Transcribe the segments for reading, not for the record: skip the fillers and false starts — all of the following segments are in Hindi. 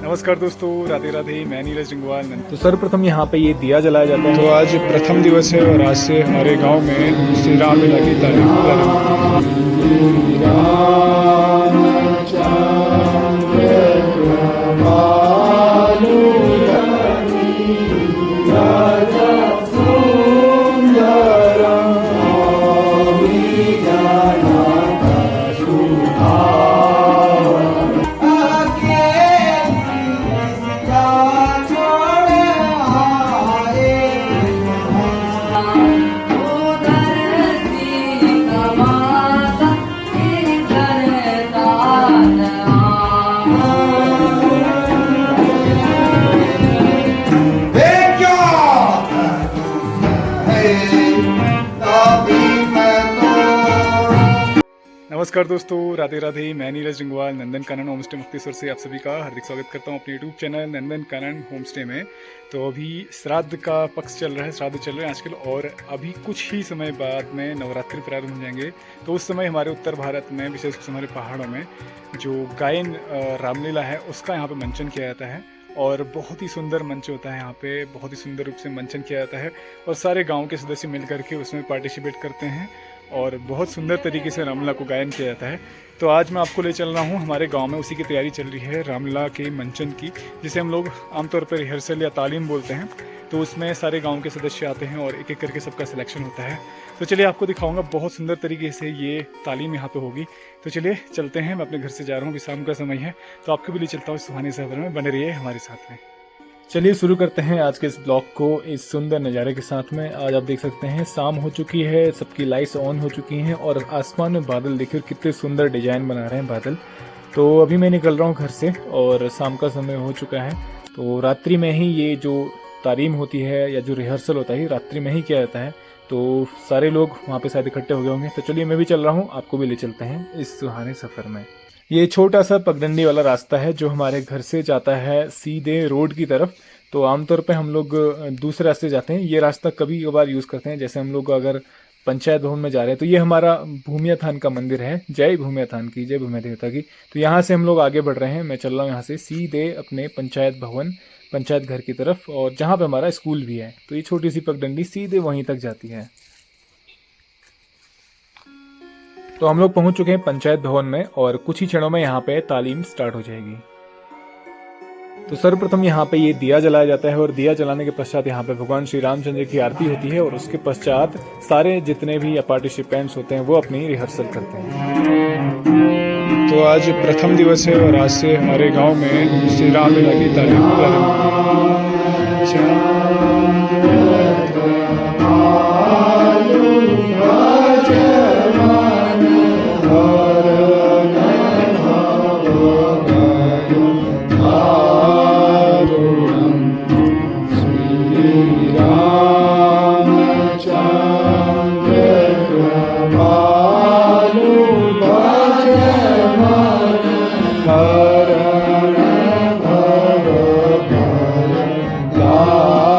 नमस्कार दोस्तों, राधे राधे। मैं नीरज जंगवाल। तो सर्वप्रथम यहाँ पे ये दिया जलाया जाता है। तो आज प्रथम दिवस है और आज से हमारे गांव में श्री रामलीला की तालीम प्रारंभ नमस्कार दोस्तों, राधे राधे। मैं नीरज जंगवाल नंदन कानन होम स्टे मुक्तेश्वर से आप सभी का हार्दिक स्वागत करता हूं अपने YouTube channel Nandan Kanan home stay में। तो अभी श्राद्ध का पक्ष चल रहा है, श्राद्ध चल रहे हैं आजकल, और अभी कुछ ही समय बाद में नवरात्रि प्रारंभ हो जाएंगे। तो उस समय हमारे उत्तर भारत में, विशेषकर हमारे पहाड़ों में, जो गायन रामलीला है उसका यहाँ पे मंचन किया जाता है। और बहुत ही सुंदर मंच होता है यहाँ पे, बहुत ही सुंदर रूप से मंचन किया जाता है और सारे गाँव के सदस्य मिल करके उसमें पार्टिसिपेट करते हैं और बहुत सुंदर तरीके से रामलीला को गायन किया जाता है। तो आज मैं आपको ले चल रहा हूँ हमारे गांव में, उसी की तैयारी चल रही है रामलीला के मंचन की, जिसे हम लोग आमतौर पर रिहर्सल या तालीम बोलते हैं। तो उसमें सारे गांव के सदस्य आते हैं और एक एक करके सबका सिलेक्शन होता है। तो चलिए आपको दिखाऊंगा, बहुत सुंदर तरीके से ये तालीम यहाँ पे होगी। तो चलिए चलते हैं, मैं अपने घर से जा रहा हूँ, अभी शाम का समय है, तो आपको भी ले चलता हूँ इस सुहाने सफर में। बने रहिए हमारे साथ में। चलिए शुरू करते हैं आज के इस ब्लॉग को इस सुंदर नज़ारे के साथ में। आज आप देख सकते हैं शाम हो चुकी है, सबकी लाइट्स ऑन हो चुकी हैं और आसमान में बादल देखिए कितने सुंदर डिजाइन बना रहे हैं बादल। तो अभी मैं निकल रहा हूँ घर से और शाम का समय हो चुका है। तो रात्रि में ही ये जो तालीम होती है या जो रिहर्सल होता है रात्रि में ही किया जाता है। तो सारे लोग वहाँ पे शायद इकट्ठे हो गए होंगे। तो चलिए मैं भी चल रहा हूँ, आपको भी ले चलते हैं इस सुहाने सफ़र में। ये छोटा सा पगडंडी वाला रास्ता है जो हमारे घर से जाता है सीधे रोड की तरफ। तो आमतौर पे हम लोग दूसरे रास्ते जाते हैं, ये रास्ता कभी कभार यूज़ करते हैं। जैसे हम लोग अगर पंचायत भवन में जा रहे हैं तो ये हमारा भूमिया थान का मंदिर है। जय भूमिया थान की, जय भूमिया देवता की। तो यहाँ से हम लोग आगे बढ़ रहे हैं। मैं चल रहा हूँ यहाँ से सीधे अपने पंचायत भवन, पंचायत घर की तरफ, और जहाँ पे हमारा स्कूल भी है। तो ये छोटी सी पगडंडी सीधे वहीं तक जाती है। तो हम लोग पहुंच चुके हैं पंचायत भवन में और कुछ ही क्षणों में यहाँ पे तालीम स्टार्ट हो जाएगी। तो सर्वप्रथम यहाँ पे ये दिया जलाया जाता है और दिया जलाने के पश्चात यहाँ पे भगवान श्री रामचंद्र की आरती होती है और उसके पश्चात सारे जितने भी पार्टिसिपेंट्स होते हैं वो अपनी रिहर्सल करते हैं। तो आज प्रथम दिवस है और आज से हमारे गांव में श्री रामलीला की तालीम प्रारंभ तो 啊。 तो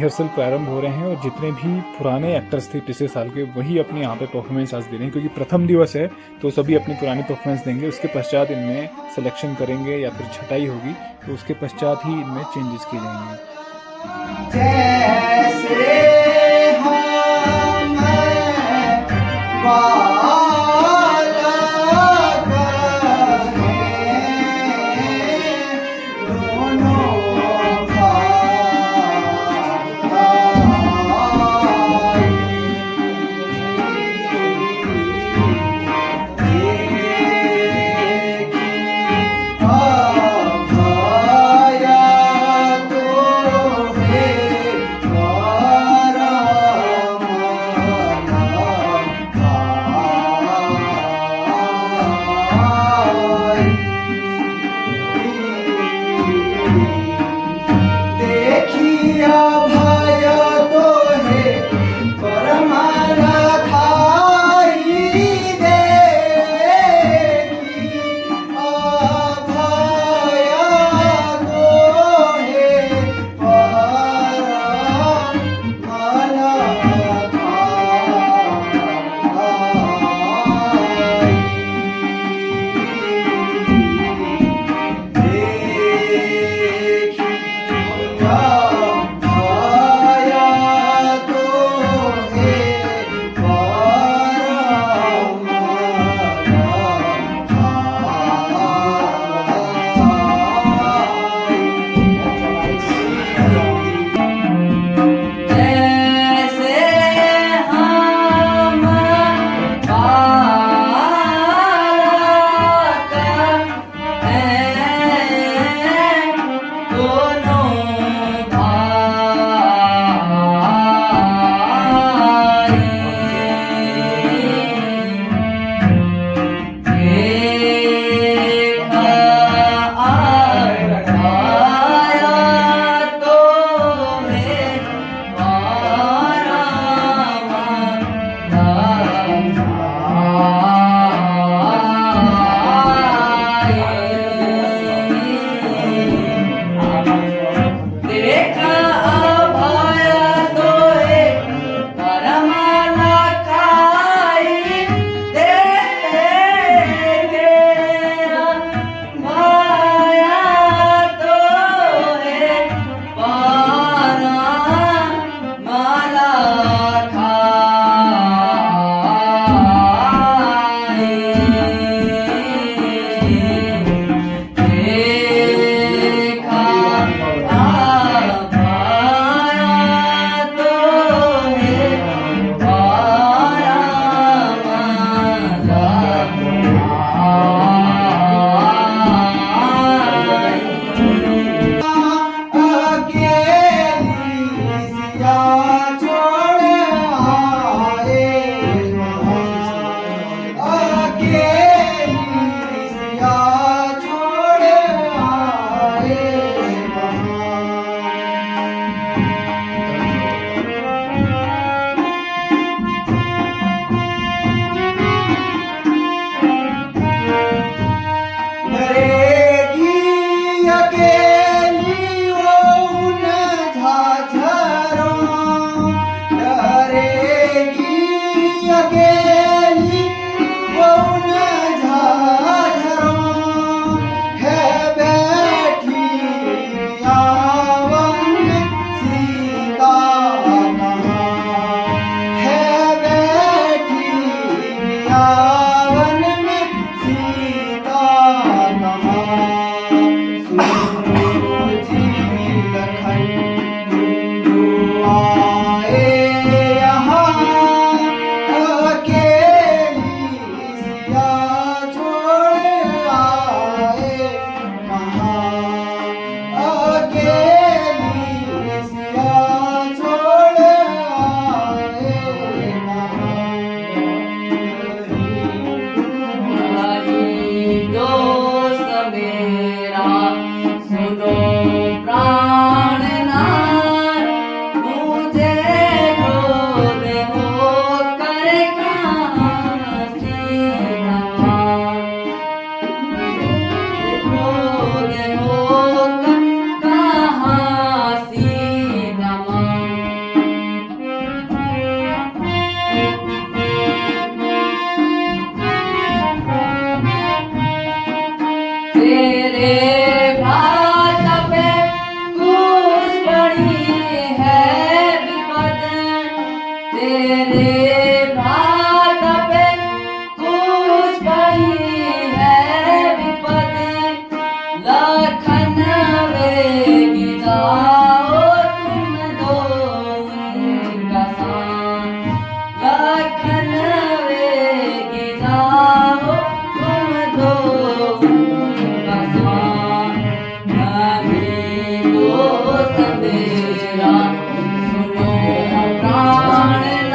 रिहर्सल प्रारंभ हो रहे हैं और जितने भी पुराने एक्टर्स थे पिछले साल के वही अपने यहाँ पे परफॉर्मेंस आज दे रहे हैं, क्योंकि प्रथम दिवस है तो सभी अपनी पुरानी परफॉर्मेंस देंगे। उसके पश्चात इनमें सिलेक्शन करेंगे या फिर छटाई होगी, तो उसके पश्चात ही इनमें चेंजेस किए जाएंगे। मेरे भाग पे कुछ पही है विपद लखन वेगी जाओ तुम दो उनका साथ लखन वेगी जाओ तुम दो उनका साथ नभी दोस्त मेरा सुनो प्राणनाथ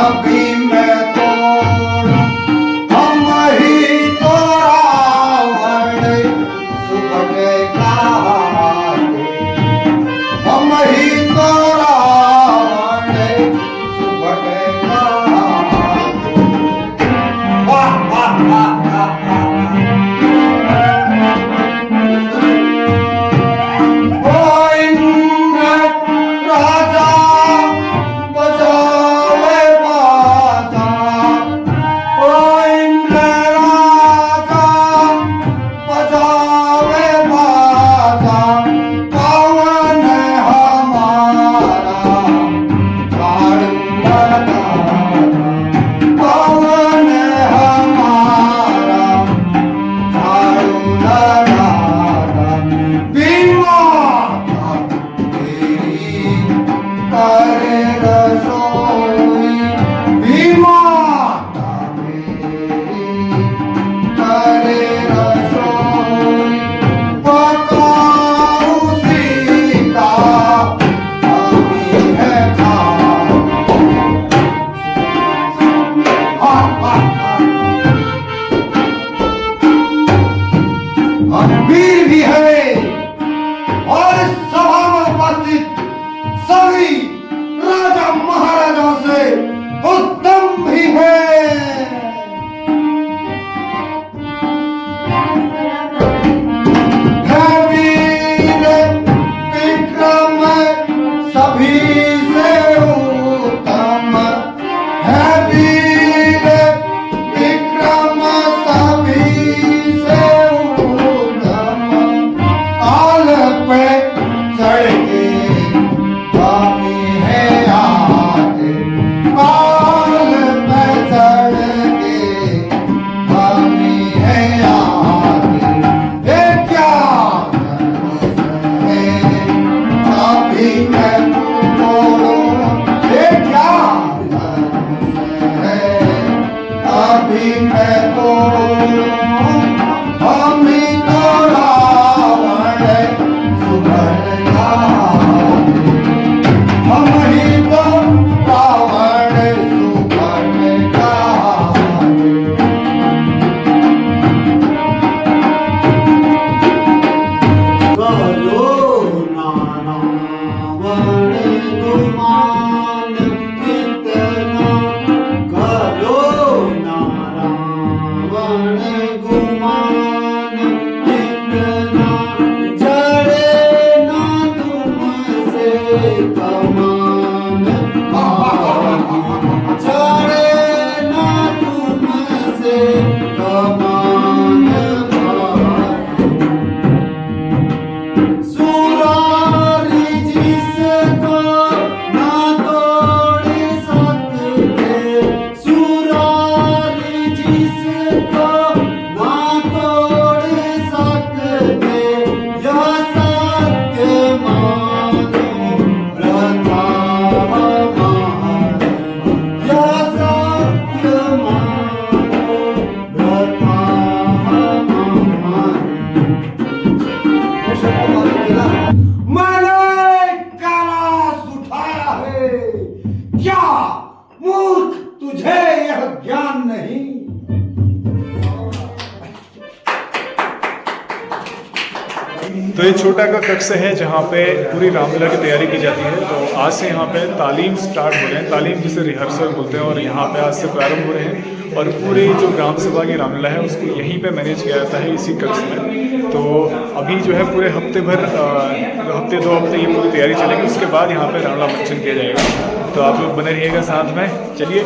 अभी मैं तोड़ हम ही तो रावण सुबह का हम ही तो रावण सुबह का वाह वाह वाह वीर भी है और इस सभा में उपस्थित सभी राजा महाराजाओं से उत्तम भी है। है वीर विक्रम सभी से उत्तम है वीर विक्रम सभी से पे चढ़ के स्वामी है आगे काल पे चढ़ के स्वामी है आगे ये क्या है अभी मैं तोड़ूं ये क्या है अभी मैं तोड़ूं हम ही तो रावण हम ही तो रावण सुबह का करो नारावण गुमान इतना करो नारावण गुमान इतना जड़े ना तुमसे कमान जड़े ना तुमसे कमान सुरारी जिसको ना तोड़ सकते सुरारी जिसको ना तोड़ सकते यह सत्य मानो प्रथा हमारा यह सत्य मानो प्रथा हमारा मैंने कैलाश उठाया है क्या मूर्ख तुझे यह ज्ञान नहीं। तो ये छोटा का कक्ष है जहाँ पे पूरी रामलीला की तैयारी की जाती है। तो आज से यहाँ पे तालीम स्टार्ट हो रहे हैं, तालीम जिसे रिहर्सल बोलते हैं, और यहाँ पे आज से प्रारंभ हो रहे हैं। और पूरी जो ग्राम सभा की रामलीला है उसको यहीं पे मैनेज किया जाता है, इसी कक्ष में। तो अभी जो है पूरे हफ्ते भर हफ्ते 2 हफ्ते ये पूरी तैयारी चलेगी, उसके बाद यहाँ पे रामलीला मंचन किया जाएगा। तो आप लोग बने रहिएगा साथ में। चलिए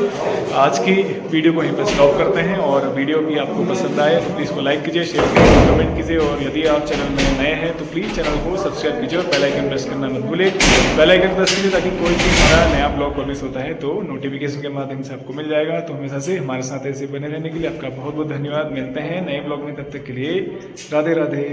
आज की वीडियो को यहीं पर स्टॉप करते हैं, और वीडियो भी आपको पसंद आए तो प्लीज़ को लाइक कीजिए, शेयर कीजिए, कमेंट कीजिए, और यदि आप चैनल में नए हैं तो प्लीज़ चैनल को सब्सक्राइब कीजिए और बेल आइकन प्रेस करना मत भूलिए। बेल आइकन प्रेस कीजिए ताकि कोई भी हमारा नया ब्लॉग पब्लिश होता है तो नोटिफिकेशन के माध्यम से आपको मिल जाएगा। तो हमेशा से हमारे साथ ऐसे बने रहने के लिए आपका बहुत बहुत धन्यवाद। मिलते हैं नए ब्लॉग में, तब तक के लिए राधे राधे।